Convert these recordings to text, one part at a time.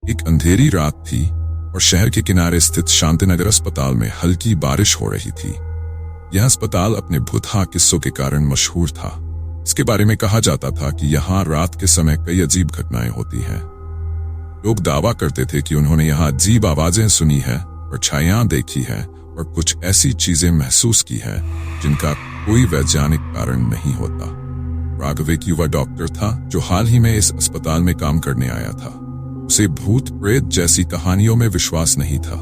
एक अंधेरी रात थी और शहर के किनारे स्थित शांतिनगर अस्पताल में हल्की बारिश हो रही थी। यह अस्पताल अपने भुतहा किस्सों के कारण मशहूर था। इसके बारे में कहा जाता था कि यहाँ रात के समय कई अजीब घटनाएं होती हैं। लोग दावा करते थे कि उन्होंने यहाँ अजीब आवाजें सुनी है और छायाएं देखी है और कुछ ऐसी चीजें महसूस की है जिनका कोई वैज्ञानिक कारण नहीं होता। राघव एक युवा डॉक्टर था जो हाल ही में इस अस्पताल में काम करने आया था। उसे भूत प्रेत जैसी कहानियों में विश्वास नहीं था।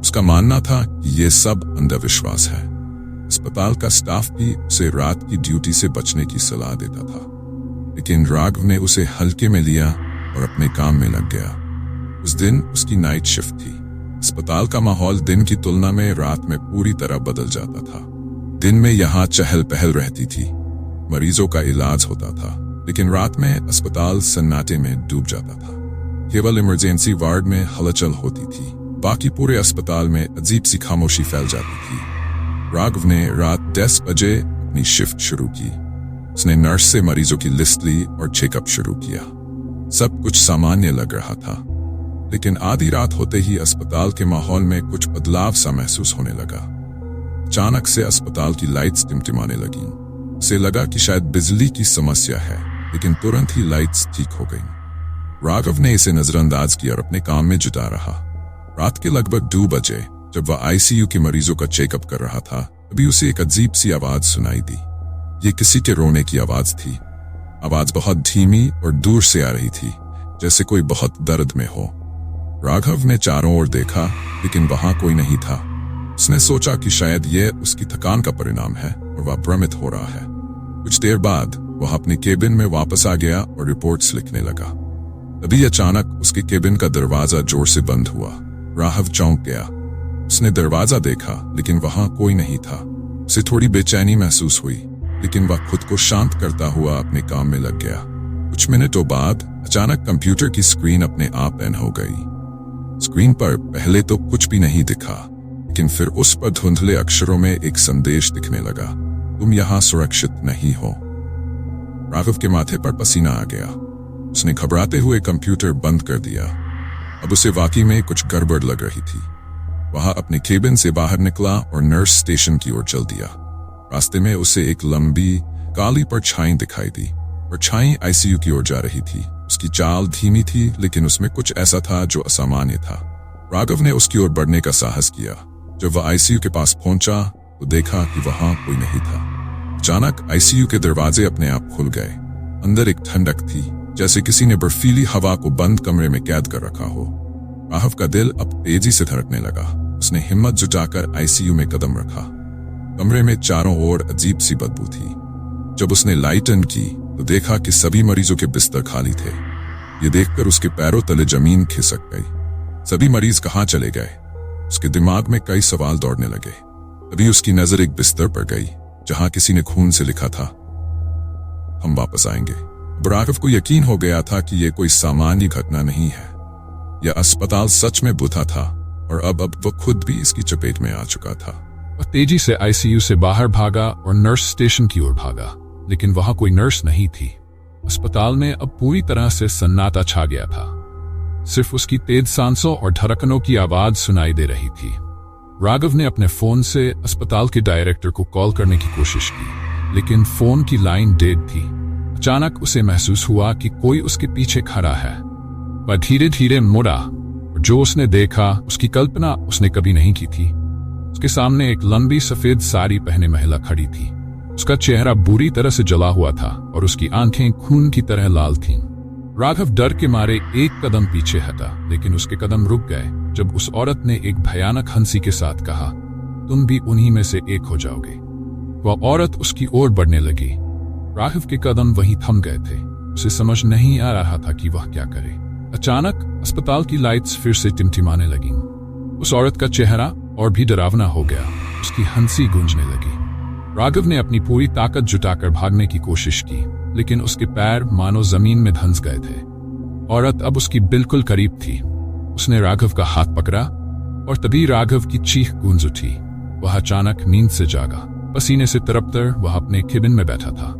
उसका मानना था कि ये सब अंधविश्वास है। अस्पताल का स्टाफ भी उसे रात की ड्यूटी से बचने की सलाह देता था, लेकिन राघव ने उसे हल्के में लिया और अपने काम में लग गया। उस दिन उसकी नाइट शिफ्ट थी। अस्पताल का माहौल दिन की तुलना में रात में पूरी तरह बदल जाता था। दिन में यहाँ चहल पहल रहती थी, मरीजों का इलाज होता था, लेकिन रात में अस्पताल सन्नाटे में डूब जाता था। केवल इमरजेंसी वार्ड में हलचल होती थी, बाकी पूरे अस्पताल में अजीब सी खामोशी फैल जाती थी। राघव ने रात 10 बजे अपनी शिफ्ट शुरू की। उसने नर्स से मरीजों की लिस्ट ली और चेकअप शुरू किया। सब कुछ सामान्य लग रहा था, लेकिन आधी रात होते ही अस्पताल के माहौल में कुछ बदलाव सा महसूस होने लगा। अचानक से अस्पताल की लाइट्स टिमटिमाने लगीं। उसे लगा कि शायद बिजली की समस्या है, लेकिन तुरंत ही लाइट्स ठीक हो गईं। राघव ने इसे नजरअंदाज किया और अपने काम में जुटा रहा। रात के लगभग 2 बजे जब वह आईसीयू के मरीजों का चेकअप कर रहा था, तभी उसे एक अजीब सी आवाज सुनाई दी। ये किसी के रोने की आवाज थी। आवाज बहुत धीमी और दूर से आ रही थी, जैसे कोई बहुत दर्द में हो। राघव ने चारों ओर देखा, लेकिन वहां कोई नहीं था। उसने सोचा कि शायद यह उसकी थकान का परिणाम है और वह भ्रमित हो रहा है। कुछ देर बाद वह अपने केबिन में वापस आ गया और रिपोर्ट्स लिखने लगा। तभी अचानक उसके केबिन का दरवाजा जोर से बंद हुआ। राघव चौंक गया। उसने दरवाजा देखा, लेकिन वहां कोई नहीं था। उसे थोड़ी बेचैनी महसूस हुई, लेकिन वह खुद को शांत करता हुआ अपने काम में लग गया। कुछ मिनटों बाद अचानक कंप्यूटर की स्क्रीन अपने आप ऑन हो गई। स्क्रीन पर पहले तो कुछ भी नहीं दिखा, लेकिन फिर उस पर धुंधले अक्षरों में एक संदेश दिखने लगा, तुम यहाँ सुरक्षित नहीं हो। राघव के माथे पर पसीना आ गया। उसने घबराते हुए कंप्यूटर बंद कर दिया। अब उसे वाकई में कुछ गड़बड़ लग रही थी। वह अपने केबिन से बाहर निकला और नर्स स्टेशन की ओर चल दिया। रास्ते में उसे एक लंबी काली परछाई दिखाई दी। परछाई आईसीयू की ओर जा रही थी। उसकी चाल धीमी थी, लेकिन उसमें कुछ ऐसा था जो असामान्य था। राघव ने उसकी ओर बढ़ने का साहस किया। जब वह आईसीयू के पास पहुंचा तो देखा कि वहां कोई नहीं था। अचानक आईसीयू के दरवाजे अपने आप खुल गए। अंदर एक ठंडक थी, जैसे किसी ने बर्फीली हवा को बंद कमरे में कैद कर रखा हो। राघव का दिल अब तेजी से धड़कने लगा। उसने हिम्मत जुटाकर आईसीयू में कदम रखा। कमरे में चारों ओर अजीब सी बदबू थी। जब उसने लाइट ऑन की तो देखा कि सभी मरीजों के बिस्तर खाली थे। ये देखकर उसके पैरों तले जमीन खिसक गई। सभी मरीज कहाँ चले गए? उसके दिमाग में कई सवाल दौड़ने लगे। तभी उसकी नजर एक बिस्तर पर गई, जहां किसी ने खून से लिखा था, हम वापस आएंगे। राघव को यकीन हो गया था कि यह कोई सामान्य घटना नहीं है। यह अस्पताल सच में भूता था और अब वो खुद भी इसकी चपेट में आ चुका था। वह तेजी से आईसीयू से बाहर भागा और नर्स स्टेशन की ओर भागा, लेकिन वहां कोई नर्स नहीं थी। अस्पताल में अब पूरी तरह से सन्नाटा छा गया था। सिर्फ उसकी तेज सांसों और धड़कनों की आवाज सुनाई दे रही थी। राघव ने अपने फोन से अस्पताल के डायरेक्टर को कॉल करने की कोशिश की, लेकिन फोन की लाइन डेड थी। अचानक उसे महसूस हुआ कि कोई उसके पीछे खड़ा है। वह धीरे धीरे मुड़ा और जो उसने देखा उसकी कल्पना उसने कभी नहीं की थी। उसके सामने एक लंबी सफेद साड़ी पहने महिला खड़ी थी। उसका चेहरा बुरी तरह से जला हुआ था और उसकी आंखें खून की तरह लाल थीं। राघव डर के मारे एक कदम पीछे हटा, लेकिन उसके कदम रुक गए जब उस औरत ने एक भयानक हंसी के साथ कहा, तुम भी उन्हीं में से एक हो जाओगे। वह औरत उसकी ओर बढ़ने लगी। राघव के कदम वहीं थम गए थे। उसे समझ नहीं आ रहा था कि वह क्या करे। अचानक अस्पताल की लाइट्स फिर से टिमटिमाने लगीं। उस औरत का चेहरा और भी डरावना हो गया। उसकी हंसी गूंजने लगी। राघव ने अपनी पूरी ताकत जुटाकर भागने की कोशिश की, लेकिन उसके पैर मानो जमीन में धंस गए थे। औरत अब उसकी बिल्कुल करीब थी। उसने राघव का हाथ पकड़ा और तभी राघव की चीख गूंज उठी। वह अचानक नींद से जागा। पसीने से तरपतर वह अपने केबिन में बैठा था।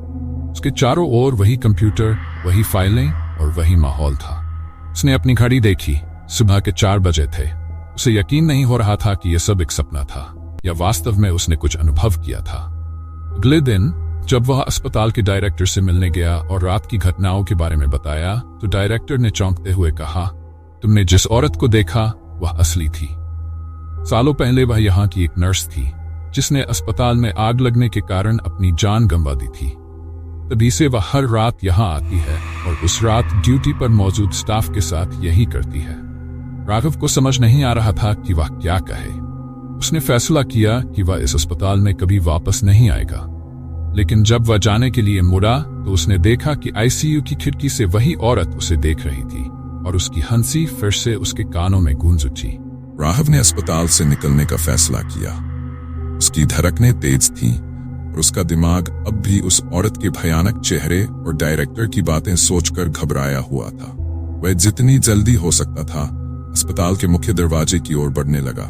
उसके चारों ओर वही कंप्यूटर, वही फाइलें और वही माहौल था। उसने अपनी घड़ी देखी। सुबह के 4 बजे थे। उसे यकीन नहीं हो रहा था कि यह सब एक सपना था या वास्तव में उसने कुछ अनुभव किया था। अगले दिन जब वह अस्पताल के डायरेक्टर से मिलने गया और रात की घटनाओं के बारे में बताया तो डायरेक्टर ने चौंकते हुए कहा, तुमने जिस औरत को देखा वह असली थी। सालों पहले वह यहाँ की एक नर्स थी जिसने अस्पताल में आग लगने के कारण अपनी जान गंवा दी थी। तभी से वह हर रात यहाँ आती है और उस रात ड्यूटी पर मौजूद स्टाफ के साथ यही करती है। राघव को समझ नहीं आ रहा था कि वह क्या कहे। उसने फैसला किया कि वह इस अस्पताल में कभी वापस नहीं आएगा। लेकिन जब वह जाने के लिए मुड़ा तो उसने देखा कि आईसीयू की खिड़की से वही औरत उसे देख रही थी और उसकी हंसी फिर से उसके कानों में गूंज उठी। राघव ने अस्पताल से निकलने का फैसला किया। उसकी धड़कनें तेज थीं और उसका दिमाग अब भी उस औरत के भयानक चेहरे और डायरेक्टर की बातें सोचकर घबराया हुआ था। वह जितनी जल्दी हो सकता था अस्पताल के मुख्य दरवाजे की ओर बढ़ने लगा।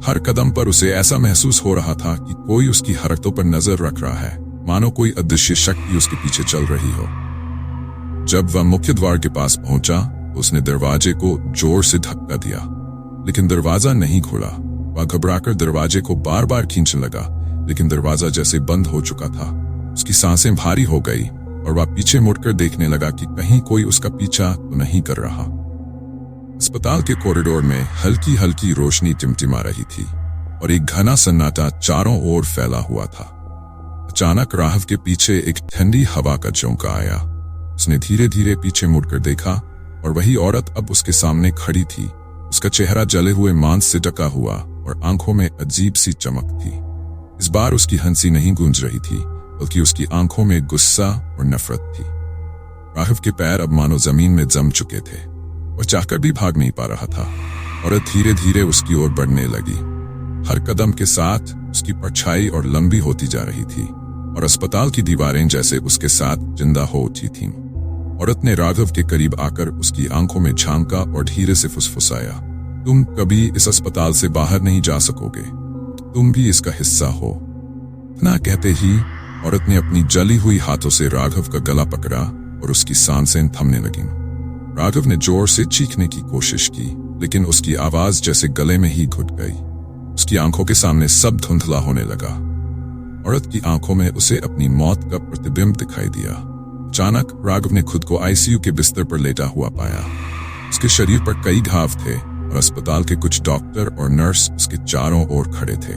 हर कदम पर उसे ऐसा महसूस हो रहा था कि कोई उसकी हरकतों पर नजर रख रहा है, मानो कोई अदृश्य शक्ति उसके पीछे चल रही हो। जब वह मुख्य द्वार के पास पहुंचा तो उसने दरवाजे को जोर से धक्का दिया, लेकिन दरवाजा नहीं खुला। वह घबराकर दरवाजे को बार बार खींचने लगा, लेकिन दरवाजा जैसे बंद हो चुका था। उसकी सांसें भारी हो गई और वह पीछे मुड़कर देखने लगा कि कहीं कोई उसका पीछा तो नहीं कर रहा। अस्पताल के कॉरिडोर में हल्की हल्की रोशनी टिमटिमा रही थी और एक घना सन्नाटा चारों ओर फैला हुआ था। अचानक राघव के पीछे एक ठंडी हवा का झोंका आया। उसने धीरे धीरे पीछे मुड़कर देखा और वही औरत अब उसके सामने खड़ी थी। उसका चेहरा जले हुए मांस से ढका हुआ और आंखों में अजीब सी चमक थी। इस बार उसकी हंसी नहीं गूंज रही थी, बल्कि उसकी आंखों में गुस्सा और नफरत थी। राघव के पैर अब मानो जमीन में जम चुके थे। वह चाहकर भी भाग नहीं पा रहा था। औरत धीरे धीरे उसकी ओर बढ़ने लगी। हर कदम के साथ उसकी परछाई और लंबी होती जा रही थी और अस्पताल की दीवारें जैसे उसके साथ जिंदा हो उठी थीं। औरत ने राघव के करीब आकर उसकी आंखों में झांका और धीरे से फुसफुसाया, तुम कभी इस अस्पताल से बाहर नहीं जा सकोगे, तुम भी इसका हिस्सा हो। इतना कहते ही औरत ने अपनी जली हुई हाथों से राघव का गला पकड़ा और उसकी सांसें थमने लगीं। राघव ने जोर से चीखने की कोशिश की, लेकिन उसकी आवाज जैसे गले में ही घुट गई। उसकी आंखों के सामने सब धुंधला होने लगा। औरत की आंखों में उसे अपनी मौत का प्रतिबिंब दिखाई दिया। अचानक राघव ने खुद को आईसीयू के बिस्तर पर लेटा हुआ पाया। उसके शरीर पर कई घाव थे और अस्पताल के कुछ डॉक्टर और नर्स उसके चारों ओर खड़े थे।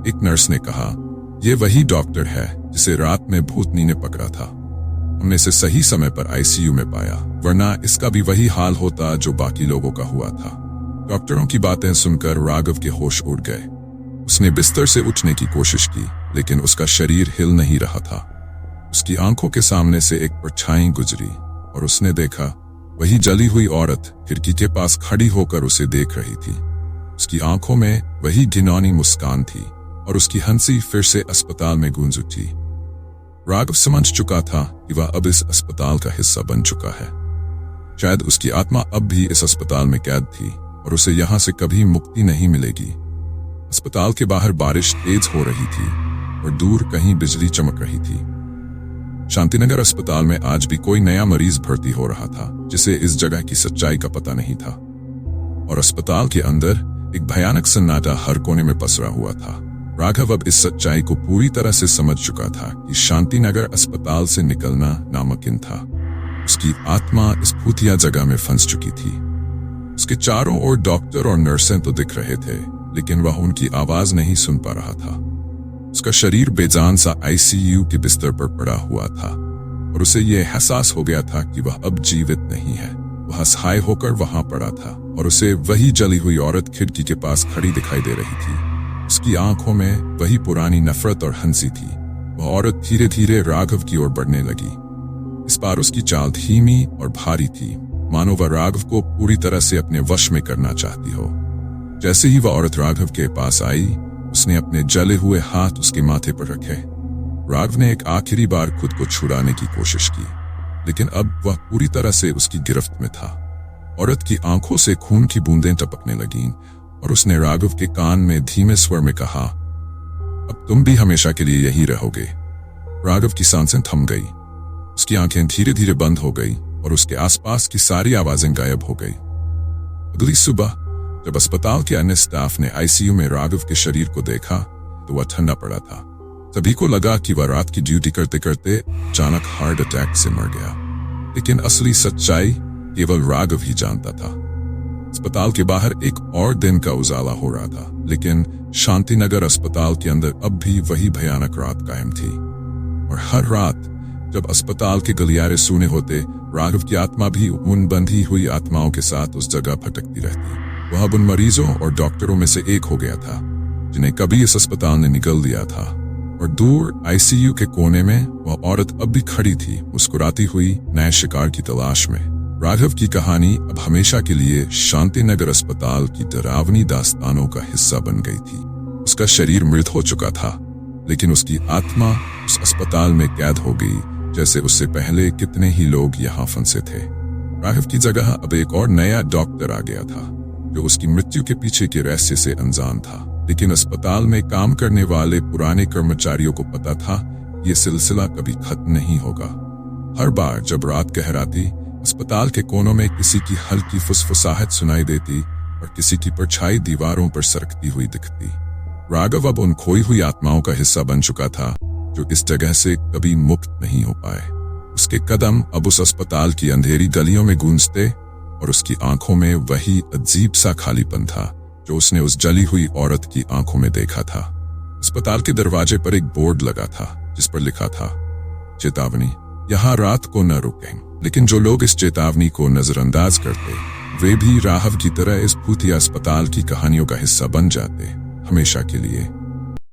एक नर्स ने कहा, यह वही डॉक्टर है जिसे रात में भूतनी ने पकड़ा था। हमने इसे सही समय पर आईसीयू में पाया, वरना इसका भी वही हाल होता जो बाकी लोगों का हुआ था। डॉक्टरों की बातें सुनकर राघव के होश उड़ गए। उसने बिस्तर से उठने की कोशिश की, लेकिन उसका शरीर हिल नहीं रहा था। उसकी आंखों के सामने से एक परछाई गुजरी और उसने देखा वही जली हुई औरत खिड़की के पास खड़ी होकर उसे देख रही थी। उसकी आंखों में वही घिनौनी मुस्कान थी और उसकी हंसी फिर से अस्पताल में गूंज उठी। राघव समझ चुका था कि वह अब इस अस्पताल का हिस्सा बन चुका है। शायद उसकी आत्मा अब भी इस अस्पताल में कैद थी और उसे यहां से कभी मुक्ति नहीं मिलेगी। अस्पताल के बाहर बारिश तेज हो रही थी और दूर कहीं बिजली चमक रही थी। शांतिनगर अस्पताल में आज भी कोई नया मरीज भर्ती हो रहा था जिसे इस जगह की सच्चाई का पता नहीं था। और अस्पताल के अंदर एक भयानक सन्नाटा हर कोने में पसरा हुआ था। राघव अब इस सच्चाई को पूरी तरह से समझ चुका था कि शांतिनगर अस्पताल से निकलना नामुमकिन था। उसकी आत्मा इस भूतिया जगह में फंस चुकी थी। उसके चारों ओर डॉक्टर और नर्सें तो दिख रहे थे, लेकिन वह उनकी आवाज नहीं सुन पा रहा था। उसका शरीर बेजान सा आईसीयू के बिस्तर पर पड़ा हुआ था और उसे यह एहसास हो गया था कि वह अब जीवित नहीं है। वह असहाय होकर वहां पड़ा था और उसे वही जली हुई औरत खिड़की के पास खड़ी दिखाई दे रही थी। उसकी आंखों में वही पुरानी नफरत और हंसी थी। वह औरत धीरे धीरे राघव की ओर बढ़ने लगी। इस बार उसकी चाल धीमी और भारी थी, मानो वह राघव को पूरी तरह से अपने वश में करना चाहती हो। जैसे ही वह औरत राघव के पास आई, उसने अपने जले हुए हाथ उसके माथे पर रखे। राघव ने एक आखिरी बार खुद को छुड़ाने की कोशिश की, लेकिन अब वह पूरी तरह से उसकी गिरफ्त में था। औरत की आंखों से खून की बूंदें टपकने लगीं और उसने राघव के कान में धीमे स्वर में कहा, अब तुम भी हमेशा के लिए यही रहोगे। राघव की सांसें थम गई। उसकी आंखें धीरे धीरे बंद हो गई और उसके आसपास की सारी आवाजें गायब हो गई। अगली सुबह जब अस्पताल के अन्य स्टाफ ने आईसीयू में राघव के शरीर को देखा तो वह ठंडा पड़ा था। सभी को लगा कि वह रात की ड्यूटी करते करते अचानक हार्ट अटैक से मर गया, लेकिन असली सच्चाई केवल राघव ही जानता था। अस्पताल के बाहर एक और दिन का उजाला हो रहा था, लेकिन शांतिनगर अस्पताल के अंदर अब भी वही भयानक रात कायम थी। और हर रात जब अस्पताल के गलियारे सूने होते, राघव की आत्मा भी उन बंधी हुई आत्माओं के साथ उस जगह भटकती रहती। वह अब उन मरीजों और डॉक्टरों में से एक हो गया था जिन्हें कभी इस अस्पताल ने निगल दिया था। और दूर आईसीयू के कोने में वह औरत अब भी खड़ी थी, मुस्कुराती हुई नए शिकार की तलाश में। राघव की कहानी अब हमेशा के लिए शांतिनगर अस्पताल की डरावनी दास्तानों का हिस्सा बन गई थी। उसका शरीर मृत हो चुका था, लेकिन उसकी आत्मा उस अस्पताल में कैद हो गई, जैसे उससे पहले कितने ही लोग यहाँ फंसे थे। राघव की जगह अब एक और नया डॉक्टर आ गया था, जो उसकी मृत्यु के पीछे के रहस्य से अनजान था। लेकिन अस्पताल में काम करने वाले पुराने कर्मचारियों को पता था ये सिलसिला कभी खत्म नहीं होगा। हर बार जब रात गहराती, अस्पताल के कोनों में किसी की हल्की फुसफुसाहट सुनाई देती और किसी की परछाई दीवारों पर सरकती हुई दिखती। राघव अब उन खोई हुई आत्माओं का हिस्सा बन चुका था, जो इस जगह से कभी मुक्त नहीं हो पाए। उसके कदम अब उस अस्पताल की अंधेरी गलियों में गूंजते और उसकी आंखों में वही अजीब सा खालीपन था जो उसने उस जली हुई औरत की आंखों में देखा था। अस्पताल के दरवाजे पर एक बोर्ड लगा था जिस पर लिखा था, चेतावनी, यहाँ रात को न रुकें। लेकिन जो लोग इस चेतावनी को नजरअंदाज करते, वे भी राघव की तरह इस भूतिया अस्पताल की कहानियों का हिस्सा बन जाते, हमेशा के लिए।